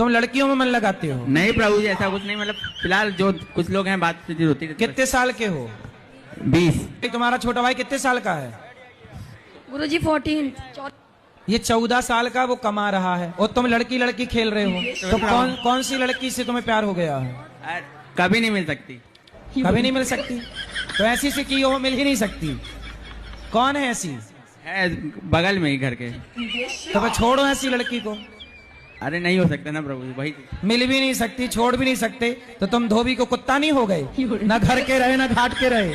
तुम लड़कियों में मन लगाते हो? नहीं प्रभु जी, ऐसा कुछ नहीं, मतलब फिलहाल जो कुछ लोग हैं बातचीत होती है। कितने साल के हो? 20। तुम्हारा छोटा भाई कितने साल का है? गुरुजी 14। ये 14 साल का वो कमा रहा है और तुम लड़की लड़की खेल रहे हो। तो कौन सी लड़की से तुम्हें प्यार हो गया है? कभी नहीं मिल सकती। कभी नहीं मिल सकती? तो ऐसी से की हो मिल ही नहीं सकती। कौन है ऐसी? है बगल में ही घर के। तो मैं छोड़ो ऐसी लड़की को। अरे नहीं हो सकता ना प्रभु जी, वही मिल भी नहीं सकती, छोड़ भी नहीं सकते, तो तुम धोबी को कुत्ता नहीं हो गए? ना घर के रहे ना घाट के रहे।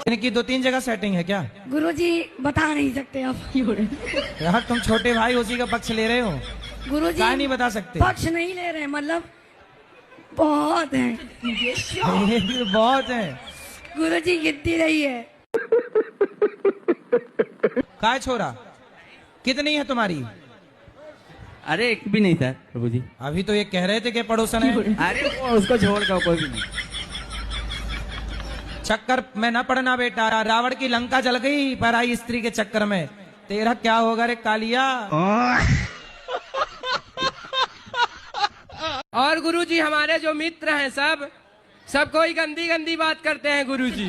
इनकी 2-3 जगह सेटिंग है क्या? गुरुजी बता नहीं सकते आप। यार तुम छोटे भाई उसी का पक्ष ले रहे हो। गुरुजी क्या नहीं बता सकते? पक्ष नहीं ले रहे, मतलब बहुत है। बहुत है। गुरुजी गिनती रही है। काय छोरा कितनी है तुम्हारी? अरे एक भी नहीं सर प्रभु जी। अभी तो ये कह रहे थे कि पड़ोसन है। अरे वो उसको छोड़ कर कोई भी नहीं। चक्कर में न पड़ना बेटा, रावण की लंका जल गई पराई स्त्री के चक्कर में। तेरा क्या होगा रे कालिया? और गुरुजी हमारे जो मित्र हैं सब कोई गंदी गंदी बात करते हैं गुरुजी।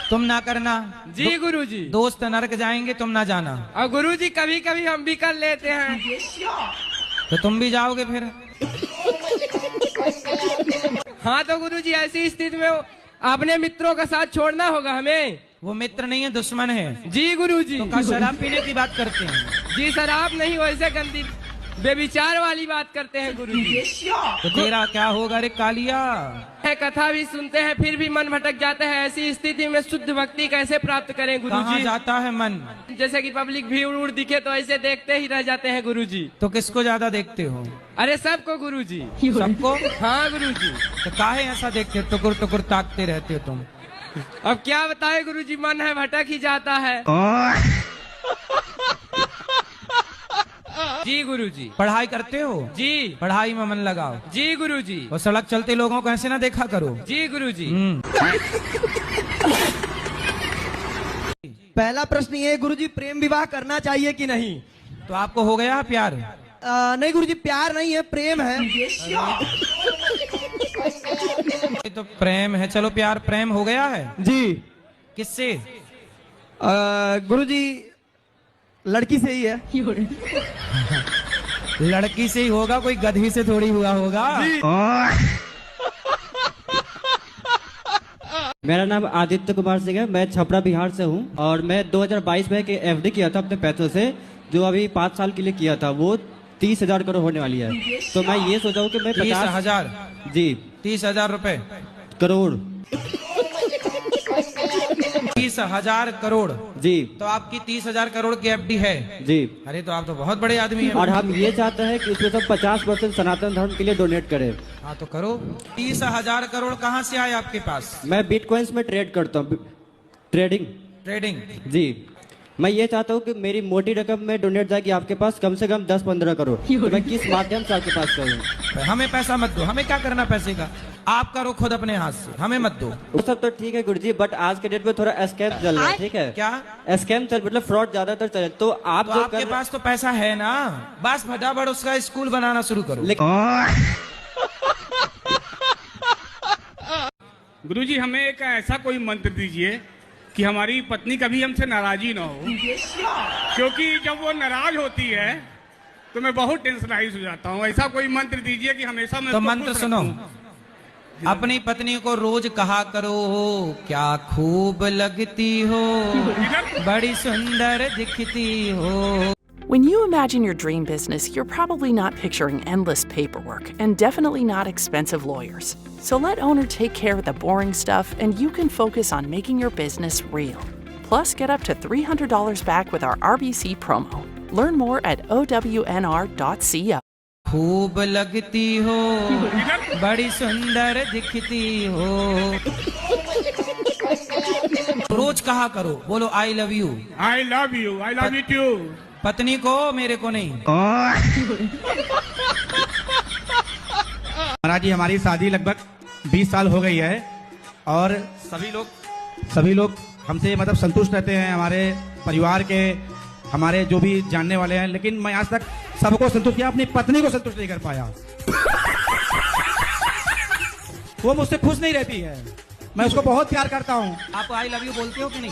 तुम ना करना जी गुरुजी। दोस्त नरक जाएंगे, तुम ना जाना। और गुरुजी कभी कभी हम भी कर लेते हैं। तो तुम भी जाओगे फिर? हाँ तो गुरुजी ऐसी स्थिति में अपने मित्रों का साथ छोड़ना होगा हमें। वो मित्र नहीं है, दुश्मन है। जी गुरुजी। तो क्या शराब पीने की बात करते हैं? जी शराब नहीं, वैसे गंदी बेविचार वाली बात करते हैं गुरुजी। तो तेरा क्या होगा रे कालिया? कथा भी सुनते हैं फिर भी मन भटक जाता है। ऐसी स्थिति में शुद्ध भक्ति कैसे प्राप्त करें कहाँ गुरुजी? जाता है मन? जैसे कि पब्लिक भीड़ उड़ दिखे तो ऐसे देखते ही रह जाते हैं गुरुजी। तो किसको ज्यादा देखते हो? अरे सबको गुरुजी। सबको? हाँ गुरुजी। तो काहे ऐसा देखते हो? टुकुर टुकुर ताकते रहते हो तुम। अब क्या बताए गुरुजी, मन है भटक ही जाता है। जी गुरुजी। पढ़ाई करते हो? जी। पढ़ाई में मन लगाओ। जी गुरुजी। और सड़क चलते लोगों को ऐसे ना देखा करो। जी गुरुजी। पहला प्रश्न ये गुरुजी, प्रेम विवाह करना चाहिए कि नहीं? तो आपको हो गया प्यार? नहीं गुरुजी, प्यार नहीं है, प्रेम है। ये तो प्रेम है। चलो प्यार प्रेम हो गया है जी। किससे? गुरुजी लड़की से ही है। लड़की से ही होगा, कोई गधी से थोड़ी हुआ होगा। मेरा नाम आदित्य कुमार सिंह है, मैं छपरा बिहार से हूँ और मैं 2022 में एफडी किया था अपने पैसों से, जो अभी 5 साल के लिए किया था, वो 30,000 करोड़ होने वाली है। तो मैं ये सोचा हूँ कि मैं 30,000? जी 30,000 रुपए? करोड़। 30,000 करोड़? जी। तो आपकी 30,000 करोड़ की एफडी है? जी। अरे तो आप तो बहुत बड़े आदमी हैं। और हम ये चाहते हैं कि उसमें सब 50% सनातन धर्म के लिए डोनेट करें। हाँ तो करो। 30,000 करोड़ कहाँ से आए आपके पास? मैं बिटकॉइंस में ट्रेड करता हूँ, ट्रेडिंग। जी। मैं ये चाहता हूँ कि मेरी मोटी रकम में डोनेट जाएगी आपके पास, कम से कम 10-15 करोड़। तो मैं किस माध्यम से आपके पास करूँ? हमें पैसा मत दो, हमें क्या करना पैसे का? आप करो खुद अपने हाथ से, हमें मत दो। वो सब तो ठीक है गुरुजी, बट आज के डेट में थोड़ा स्कैम चल रहा है। ठीक है? क्या स्कैम चल, मतलब फ्रॉड ज्यादातर चल। तो आप तो जो आपके पास तो पैसा है ना, बस फटाफट उसका स्कूल बनाना शुरू करो। गुरुजी हमें एक ऐसा कोई मंत्र दीजिए कि हमारी पत्नी कभी हमसे नाराजी ना हो, क्योंकि जब वो नाराज होती है तो मैं बहुत टेंशनाइज हो जाता हूँ। ऐसा कोई मंत्र दीजिए कि हमेशा मैं तो मंत्र सुनो। अपनी पत्नी को रोज कहा करो, क्या खूब लगती हो, बड़ी सुंदर दिखती हो। When you imagine your dream business, you're probably not picturing endless paperwork and definitely not expensive lawyers. So let Owner take care of the boring stuff and you can focus on making your business real. Plus, get up to $300 back with our RBC promo. Learn more at ownr.co. खूब लगती हो, बड़ी सुंदर दिखती हो। रोज कहा करो, बोलो I love you. I love you, I love you too. पत्नी को, मेरे को नहीं। महाराज जी हमारी शादी लगभग 20 साल हो गई है और सभी लोग हमसे मतलब संतुष्ट रहते हैं। हमारे परिवार के हमारे जो भी जानने वाले हैं, लेकिन मैं आज तक सबको संतुष्ट किया, अपनी पत्नी को संतुष्ट नहीं कर पाया। वो मुझसे खुश नहीं रहती है। मैं उसको बहुत प्यार करता हूँ। आप आई लव यू बोलते हो कि नहीं?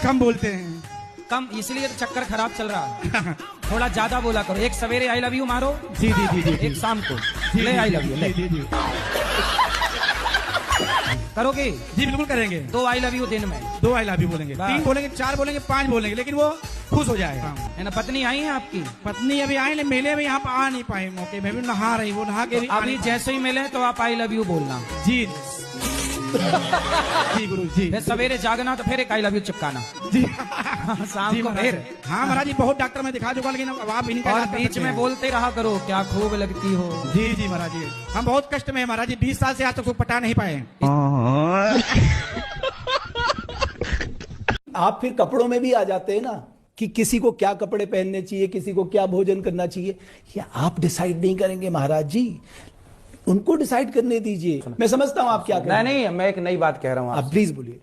कम बोलते हैं। कम, इसलिए तो चक्कर खराब चल रहा है। थोड़ा ज्यादा बोला करो। एक सवेरे आई लव यू मारो, जी जी जी जी, एक शाम को ले आई लव यू ले। जी जी करोगे? जी बिल्कुल करेंगे। 2 आई लव यू दिन में। 2 आई लव यू बोलेंगे, 3 बोलेंगे, 4 बोलेंगे, 5 बोलेंगे, लेकिन वो खुश हो जाएगा। है ना? पत्नी आई है आपकी? पत्नी अभी आई, लेकिन मेले में यहाँ पर आ नहीं पाए मौके में, भी नहा रही, वो नहा के भी अभी जैसे ही मिले तो आप आई लव यू बोलना। जी जी गुरु जी। फिर सवेरे जागना तो फिर एक आई लव यू चिपकाना जी शाम जी को महाराज। फिर। हाँ महाराज जी, बहुत डॉक्टर में दिखा चुका, लेकिन अब आप इनका और इलाज कर बीच सकते में हैं। बोलते रहा करो क्या खूब लगती हो। जी जी महाराज जी, हम बहुत कष्ट में हैं महाराज जी, 20 साल से आज तक उसको पटा नहीं पाए। आप फिर कपड़ों में भी आ जाते हैं ना, कि किसी को क्या कपड़े पहनने चाहिए, किसी को क्या भोजन करना चाहिए, ये आप डिसाइड नहीं करेंगे महाराज जी, उनको डिसाइड करने दीजिए। मैं समझता हूँ आप क्या कह रहे हैं। नहीं, मैं एक नई बात कह रहा हूँ। आप प्लीज बोलिए।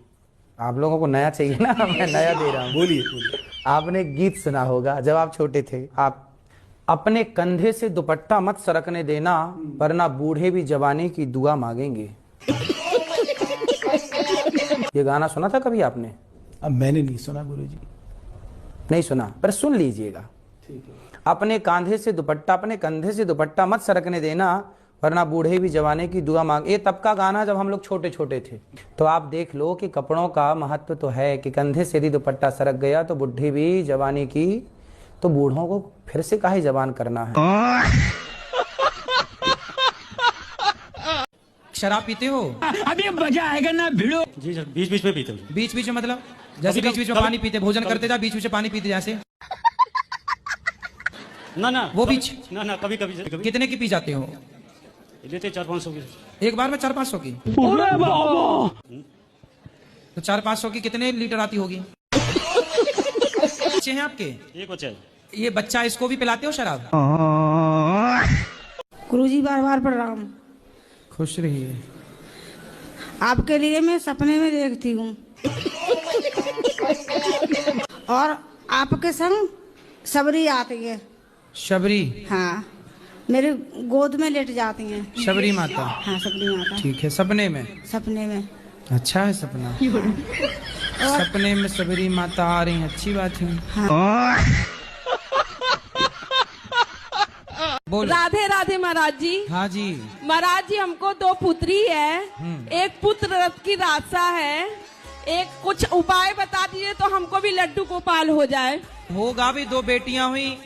आप लोगों को नया चाहिए ना, मैं नया दे रहा हूँ। बोलिए बोलिए। आपने गीत सुना होगा जब आप छोटे थे, आप अपने कंधे से दुपट्टा मत सरकने देना, वरना बूढ़े भी जवानी की दुआ मांगेंगे। ये गाना सुना था कभी आपने? अब मैंने नहीं सुना गुरुजी। नहीं सुना, पर सुन लीजिएगा। अपने कंधे से दुपट्टा मत सरकने देना, वरना बूढ़े भी जवानी की दुआ मांग। ये तब का गाना जब हम लोग छोटे छोटे थे। तो आप देख लो कि कपड़ों का महत्व तो है कि कंधे से यदि दुपट्टा सरक गया तो बुढ़ी भी जवानी की, तो बूढ़ों को फिर से काहे जवान करना है। शराब पीते हो? अभी मजा आएगा ना भिड़ो। जी सर, बीच बीच में पीते हूँ। बीच बीच में मतलब जैसे बीच बीच में पानी पीते, भोजन करते जा बीच बीच में पानी पीते जैसे? ना वो बीच ना कभी कभी कितने की पी जाते हो? लेते 400-500 की। एक बार में 400-500 की? तो 400-500 की कितने लीटर आती होगी? बच्चे हैं आपके? एक बच्चा है। ये बच्चा, इसको भी पिलाते हो शराब? गुरुजी बार बार प्रणाम। खुश रहिए। आपके लिए मैं सपने में देखती हूँ और आपके संग सबरी आती है। शबरी? हाँ, मेरे गोद में लेट जाती हैं। शबरी माता? हाँ, सबरी माता। ठीक है। सपने में? सपने में। अच्छा है सपना। सपने में सबरी माता आ रही है, अच्छी बात है। हाँ। बोल। राधे राधे महाराज जी। हाँ जी महाराज जी, हमको 2 पुत्री है, एक पुत्र रथ की रासा है, एक कुछ उपाय बता दीजिए तो हमको भी लड्डू गोपाल हो जाए। होगा भी, 2 बेटियां हुई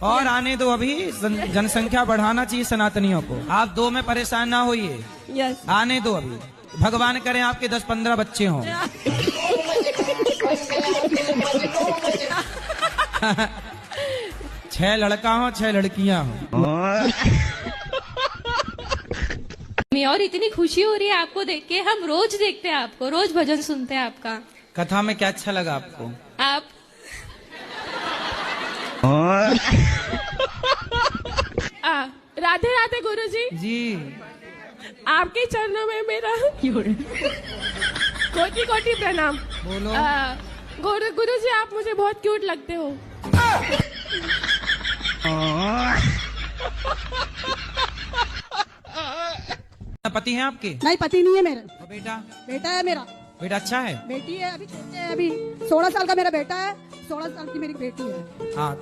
और आने दो, अभी जनसंख्या बढ़ाना चाहिए सनातनियों को। आप 2 में परेशान ना होइए। यस। आने दो, अभी भगवान करे आपके 10-15 बच्चे हों। 6 लड़का हो, 6 लड़कियां हो। और इतनी खुशी हो रही है आपको देख के। हम रोज देखते हैं आपको, रोज भजन सुनते हैं आपका। कथा में क्या अच्छा लगा आपको? आप राधे राधे गुरुजी। जी आपके चरणों में मेरा कोटि कोटि प्रणाम। बोलो। गुरुजी, आप मुझे बहुत क्यूट लगते हो। पति है आपके? नहीं, पति नहीं है मेरा। तो बेटा? बेटा है मेरा। बेटा अच्छा है? बेटी है, अभी छोटे है। अभी 16 साल का मेरा बेटा है, 16 साल की मेरी बेटी है। हाँ,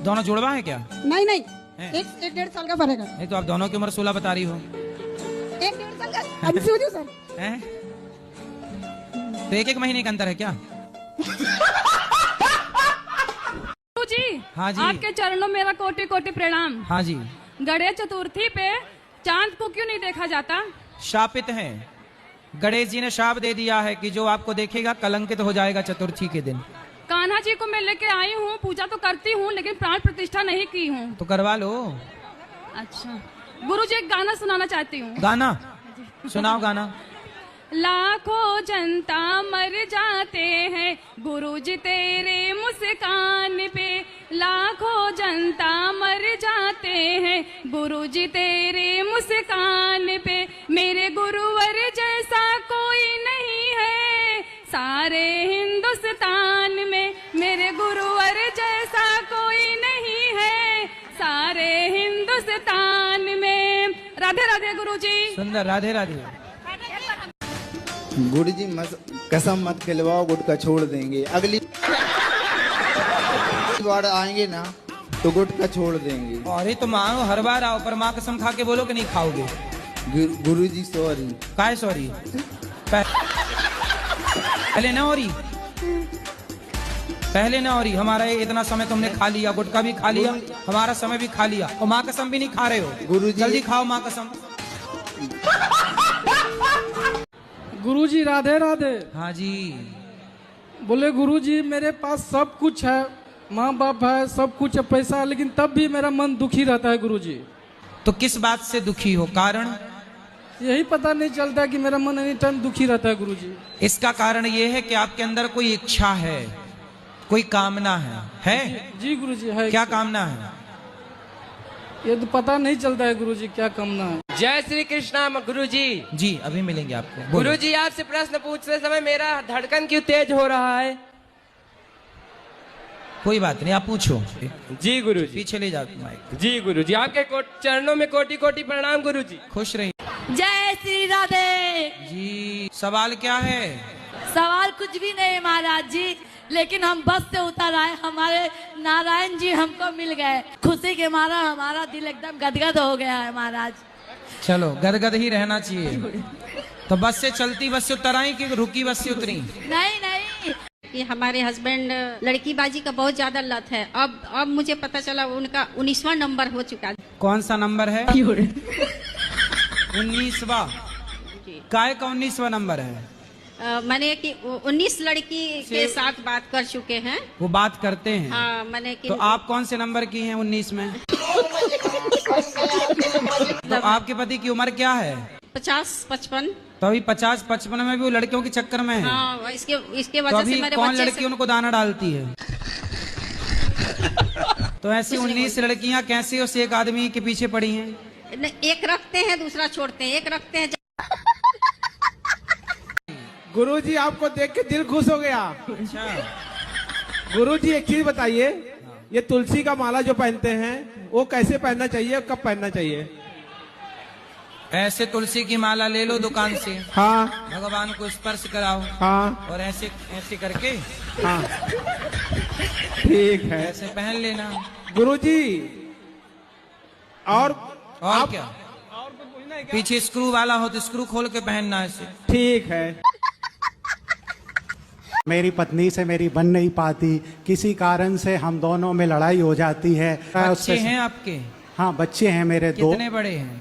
दोनों जुड़वा है क्या? नहीं नहीं, है? 1-1.5 साल का फर्क है। नहीं तो आप दोनों की उम्र 16 बता रही हो। 1-1.5 साल का कंफ्यूज हूँ सर। हैं? तो 1-1 महीने का अंतर है क्या? जी, हाँ जी। आपके चरणों में मेरा कोटि कोटि प्रणाम। हाँ जी। गणेश चतुर्थी पे चांद को क्यों नहीं देखा जाता? शापित है। गणेश जी ने शाप दे दिया है कि जो आपको देखेगा कलंकित हो जाएगा चतुर्थी के दिन। कान्हा जी को मैं लेके आई हूँ, पूजा तो करती हूँ, लेकिन प्राण प्रतिष्ठा नहीं की हूँ। तो करवा लो। अच्छा गुरुजी, एक गाना सुनाना चाहती हूँ। गाना सुनाओ, गाना। लाखों जनता मर जाते हैं गुरुजी तेरे मुस्कान पे, लाखों जनता मर जाते हैं गुरुजी तेरे मुस्कान पे, मेरे गुरुवर जैसा कोई नहीं है सारे हिंदुस्तान में, मेरे गुरुवर तान में। राधे राधे गुरुजी। सुंदर, राधे राधे। गुरुजी कसम मत खिलवाओ, गुटखा छोड़ देंगे। अगली बार आएंगे ना तो गुटखा छोड़ देंगे। अरे तो मानो हर बार आओ, पर माँ कसम खा के बोलो कि नहीं खाओगे। गुरुजी सॉरी। काय सॉरी? पहले ना हो रही, पहले ना हो रही। हमारा ये इतना समय तुमने खा लिया, गुटखा भी खा लिया, हमारा समय भी खा लिया, और माँ कसम भी नहीं खा रहे हो। गुरुजी जल्दी खाओ माँ कसम। गुरुजी राधे राधे। हाँ जी। बोले गुरुजी मेरे पास सब कुछ है, माँ बाप है, सब कुछ है, पैसा है, लेकिन तब भी मेरा मन दुखी रहता है गुरुजी। तो किस बात से दुखी हो? कारण यही पता नहीं चलता कि मेरा मन एनी टाइम दुखी रहता है गुरुजी। इसका कारण ये है कि आपके अंदर कोई इच्छा है, कोई कामना है? जी गुरुजी है। क्या कामना है? ये तो पता नहीं चलता है गुरुजी क्या कामना है। जय श्री कृष्णा गुरुजी। जी अभी मिलेंगे आपको। गुरुजी आपसे प्रश्न पूछते समय मेरा धड़कन क्यों तेज हो रहा है? कोई बात नहीं, आप पूछो। जी गुरुजी। पीछे ले जाओ माइक। जी गुरुजी, आपके चरणों में कोटि कोटि प्रणाम गुरुजी। खुश रहिए। जय श्री राधे जी। सवाल क्या है? सवाल कुछ भी नहीं महाराज जी, लेकिन हम बस से उतर आए, हमारे नारायण जी हमको मिल गए। खुशी के मारा हमारा दिल एकदम गदगद हो गया है महाराज। चलो गदगद ही रहना चाहिए। तो बस से चलती बस से उतर आई कि रुकी बस से उतरी? नहीं नहीं, कि हमारे हस्बैंड लड़कीबाजी का बहुत ज्यादा लत है। अब मुझे पता चला उनका 19वां नंबर हो चुका है। कौन सा नंबर है? 19वां। काय का 19वां नंबर है? मैंने कि 19 लड़की के साथ बात कर चुके हैं। वो बात करते हैं? हाँ मैंने कि तो आप कौन से नंबर की हैं 19 में? तो आपके पति की उम्र क्या है? 50-55। तो अभी 50-55 में भी वो लड़कियों के चक्कर में है? हाँ, इसके तो वजह अभी से मेरे कौन बच्चे लड़की उनको दाना डालती है? तो ऐसी 19 लड़कियां कैसे उस एक आदमी के पीछे पड़ी हैं? एक रखते हैं दूसरा छोड़ते हैं, एक रखते हैं। गुरुजी आपको देख के दिल खुश हो गया। अच्छा। गुरुजी एक चीज बताइए, ये तुलसी का माला जो पहनते हैं वो कैसे पहनना चाहिए और कब पहनना चाहिए? ऐसे तुलसी की माला ले लो दुकान से। हाँ। भगवान को स्पर्श कराओ। हाँ। और ऐसे ऐसे करके। हाँ। ठीक है, ऐसे पहन लेना। गुरुजी और आप क्या? पीछे स्क्रू वाला हो तो स्क्रू खोल के पहनना ऐसे। ठीक है। मेरी पत्नी से मेरी बन नहीं पाती, किसी कारण से हम दोनों में लड़ाई हो जाती है। बच्चे हैं आपके? हाँ बच्चे हैं मेरे। दो। कितने बड़े हैं?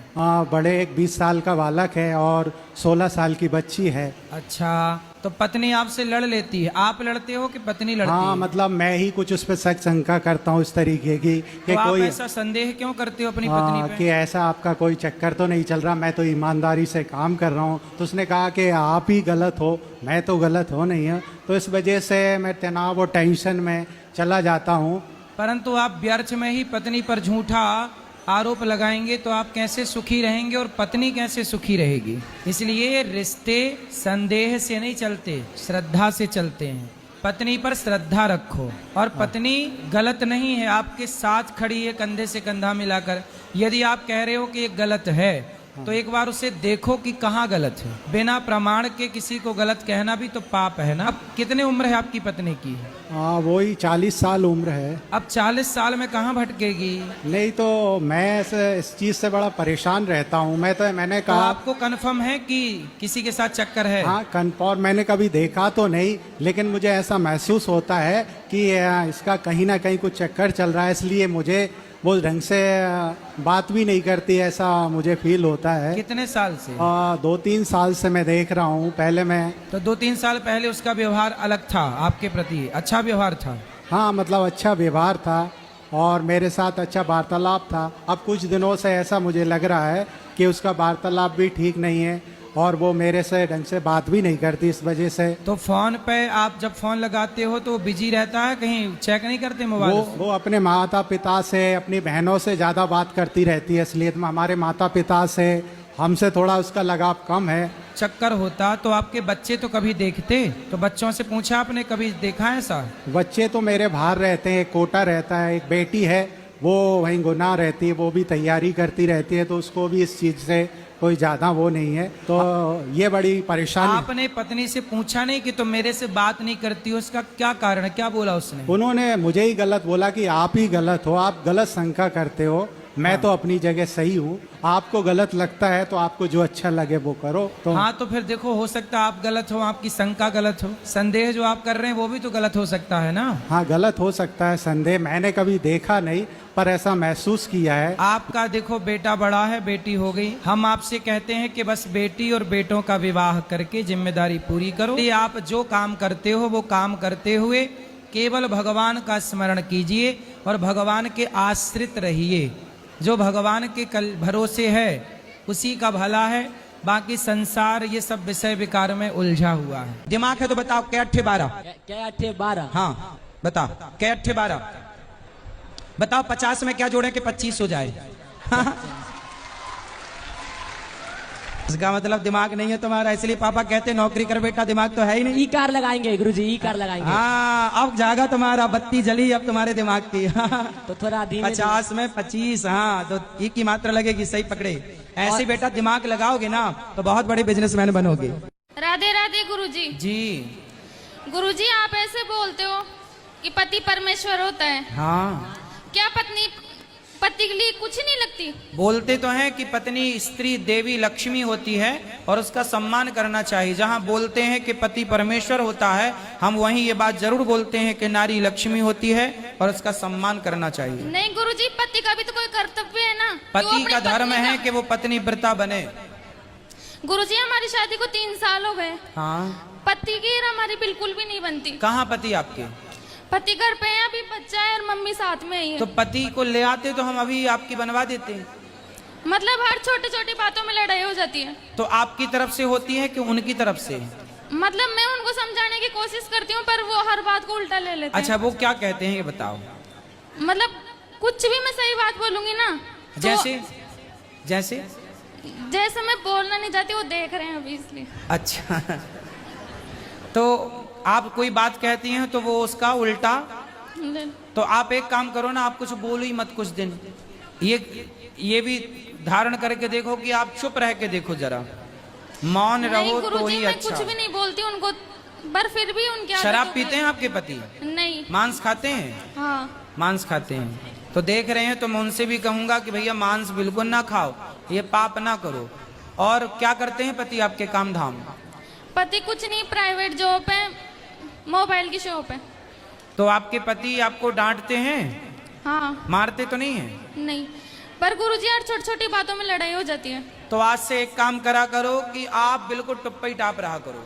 बड़े एक 20 साल का बालक है और 16 साल की बच्ची है। अच्छा, तो पत्नी आपसे लड़ लेती है? आप लड़ते हो कि पत्नी लड़ती है? हाँ मतलब मैं ही कुछ उस पर शक शंका करता हूँ इस तरीके की कि तो कोई आप ऐसा संदेह क्यों करते हो अपनी पत्नी पे? कि ऐसा आपका कोई चक्कर तो नहीं चल रहा, मैं तो ईमानदारी से काम कर रहा हूँ। तो उसने कहा कि आप ही गलत हो, मैं तो गलत हो नहीं है। तो इस वजह से मैं तनाव और टेंशन में चला जाता हूँ। परंतु आप व्यर्थ में ही पत्नी पर झूठा आरोप लगाएंगे तो आप कैसे सुखी रहेंगे और पत्नी कैसे सुखी रहेगी? इसलिए रिश्ते संदेह से नहीं चलते, श्रद्धा से चलते हैं। पत्नी पर श्रद्धा रखो। और पत्नी गलत नहीं है, आपके साथ खड़ी है कंधे से कंधा मिलाकर। यदि आप कह रहे हो कि ये गलत है तो एक बार उसे देखो कि कहाँ गलत है। बिना प्रमाण के किसी को गलत कहना भी तो पाप है ना। अब कितने उम्र है आपकी पत्नी की? वही 40 साल उम्र है। अब 40 साल में कहाँ भटकेगी? नहीं तो मैं इस चीज से बड़ा परेशान रहता हूँ। मैंने कहा तो आपको कन्फर्म है कि किसी के साथ चक्कर है? हाँ कन्फर्म। मैंने कभी देखा तो नहीं, लेकिन मुझे ऐसा महसूस होता है कि इसका कहीं ना कहीं कुछ चक्कर चल रहा है, इसलिए मुझे वो ढंग से बात भी नहीं करती, ऐसा मुझे फील होता है। कितने साल से? 2-3 साल से मैं देख रहा हूँ। पहले मैं तो 2-3 साल पहले उसका व्यवहार अलग था आपके प्रति? अच्छा व्यवहार था? हाँ मतलब अच्छा व्यवहार था और मेरे साथ अच्छा वार्तालाप था। अब कुछ दिनों से ऐसा मुझे लग रहा है कि उसका वार्तालाप भी ठीक नहीं है और वो मेरे से ढंग से बात भी नहीं करती इस वजह से। तो फोन पे आप जब फोन लगाते हो तो बिजी रहता है, कहीं चेक नहीं करते मोबाइल? वो अपने माता पिता से, अपनी बहनों से ज़्यादा बात करती रहती है, इसलिए हमारे माता पिता से हमसे थोड़ा उसका लगाव कम है। चक्कर होता तो आपके बच्चे तो कभी देखते? तो बच्चों से पूछा आपने, कभी देखा है ऐसा? बच्चे तो मेरे बाहर रहते हैं, एक कोटा रहता है, एक बेटी है वो वहीं गुनाह रहती है, वो भी तैयारी करती रहती है, तो उसको भी इस चीज़ से कोई ज़्यादा वो नहीं है। तो ये बड़ी परेशानी। आपने पत्नी से पूछा नहीं कि तुम मेरे से बात नहीं करती हो, उसका क्या कारण है? क्या बोला उसने? उन्होंने मुझे ही गलत बोला कि आप ही गलत हो, आप गलत शंका करते हो, मैं तो अपनी जगह सही हूँ, आपको गलत लगता है तो आपको जो अच्छा लगे वो करो। तो हाँ, तो फिर देखो, हो सकता है आप गलत हो, आपकी शंका गलत हो, संदेह जो आप कर रहे हैं वो भी तो गलत हो सकता है ना। हाँ, गलत हो सकता है संदेह, मैंने कभी देखा नहीं पर ऐसा महसूस किया है। आपका देखो बेटा बड़ा है, बेटी हो गई, हम आपसे कहते हैं कि बस बेटी और बेटों का विवाह करके जिम्मेदारी पूरी करो। ये आप जो काम करते हो वो काम करते हुए केवल भगवान का स्मरण कीजिए और भगवान के आश्रित रहिए। जो भगवान के कल भरोसे है उसी का भला है, बाकी संसार ये सब विषय विकार में उलझा हुआ है। दिमाग है तो बताओ, क्या 8 12? क्या 8 12? हाँ बताओ, क्या 8 12? बताओ 50 में क्या जोड़े कि 25 हो जाए? इसका मतलब दिमाग नहीं है तुम्हारा, इसलिए पापा कहते नौकरी कर बेटा, दिमाग तो है ही नहीं। ई कार लगाएंगे गुरुजी, ई कार लगाएंगे। हाँ, अब जागा तुम्हारा, बत्ती जली अब तुम्हारे दिमाग की। तो थोड़ा धीमे 50 में 25, हाँ तो ई की मात्रा लगेगी, सही पकड़े। ऐसे बेटा दिमाग लगाओगे ना तो बहुत बड़े बिजनेसमैन बनोगे। राधे राधे गुरुजी। जी गुरुजी, आप ऐसे बोलते हो कि पति परमेश्वर होता है, हाँ, क्या पत्नी पति के लिए कुछ नहीं लगती? बोलते तो हैं कि पत्नी स्त्री देवी लक्ष्मी होती है और उसका सम्मान करना चाहिए। जहाँ बोलते हैं कि पति परमेश्वर होता है, हम वहीं ये बात जरूर बोलते हैं कि नारी लक्ष्मी होती है और उसका सम्मान करना चाहिए। नहीं गुरुजी, पति का भी तो कोई कर्तव्य है ना। पति का धर्म है कि वो पत्नी व्रता बने। गुरुजी, हमारी शादी को 3 साल हो गए, हाँ, पति की हमारी बिल्कुल भी नहीं बनती। कहाँ पति आपके? पति घर पे है, अभी बच्चा है और मम्मी साथ में ही है। तो पति को ले आते तो हम अभी आपकी बनवा देते हैं। मतलब हर छोटी छोटी बातों में लड़ाई हो जाती है। तो आपकी तरफ से होती है कि उनकी तरफ से? मतलब मैं उनको समझाने की कोशिश करती हूँ पर वो हर बात को उल्टा ले लेते हैं। अच्छा, वो क्या कहते हैं ये बताओ। मतलब कुछ भी मैं सही बात बोलूंगी ना, जैसे जैसे जैसे मैं बोलना नहीं चाहती, वो देख रहे हैं अभी इसलिए। अच्छा, तो आप कोई बात कहती हैं तो वो उसका उल्टा, तो आप एक काम करो ना, आप कुछ बोलो ही मत कुछ दिन। ये भी धारण करके देखो कि आप चुप रह के देखो, जरा मौन रहो तो ही अच्छा। कुछ भी नहीं बोलती उनको, पर फिर भी उनके शराब पीते हैं आपके पति? नहीं। मांस खाते हैं? हाँ, मांस खाते हैं। तो देख रहे हैं, तो मैं उनसे भी कहूंगा कि भैया मांस बिल्कुल ना खाओ, ये पाप ना करो। और क्या करते हैं पति आपके काम धाम? पति कुछ नहीं, प्राइवेट जॉब है, मोबाइल की शॉप है। तो आपके पति आपको डांटते हैं? हाँ। मारते तो नहीं है? नहीं, पर गुरुजी यार छोटी छोटी बातों में लड़ाई हो जाती है। तो आज से एक काम करा करो कि आप बिल्कुल टुप्पा ही टाप रहा करो।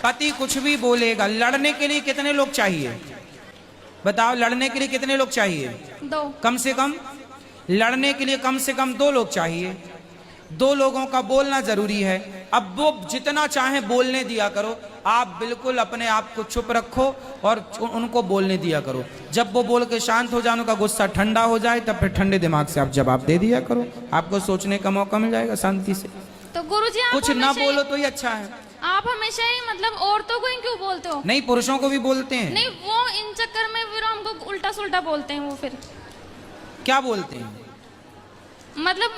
पति कुछ भी बोलेगा, लड़ने के लिए कितने लोग चाहिए बताओ? लड़ने के लिए कितने लोग चाहिए? 2। कम से कम लड़ने के लिए कम से कम 2 लोग चाहिए। 2 लोगों का बोलना जरूरी है। अब वो जितना चाहे बोलने दिया करो, आप बिल्कुल अपने आप को चुप रखो और उनको बोलने दिया करो। जब वो बोल के शांत हो जाए, उनका गुस्सा ठंडा हो जाए, तब फिर ठंडे दिमाग से आप जवाब दे दिया करो, आपको सोचने का मौका मिल जाएगा शांति से। तो गुरुजी आप कुछ ना बोलो तो ही अच्छा है। आप हमेशा ही मतलब औरतों को ही क्यों बोलते हो? नहीं, पुरुषों को भी बोलते हैं। नहीं, वो इन चक्कर में फिर हमको उल्टा सुल्टा बोलते हैं। वो फिर क्या बोलते हैं? मतलब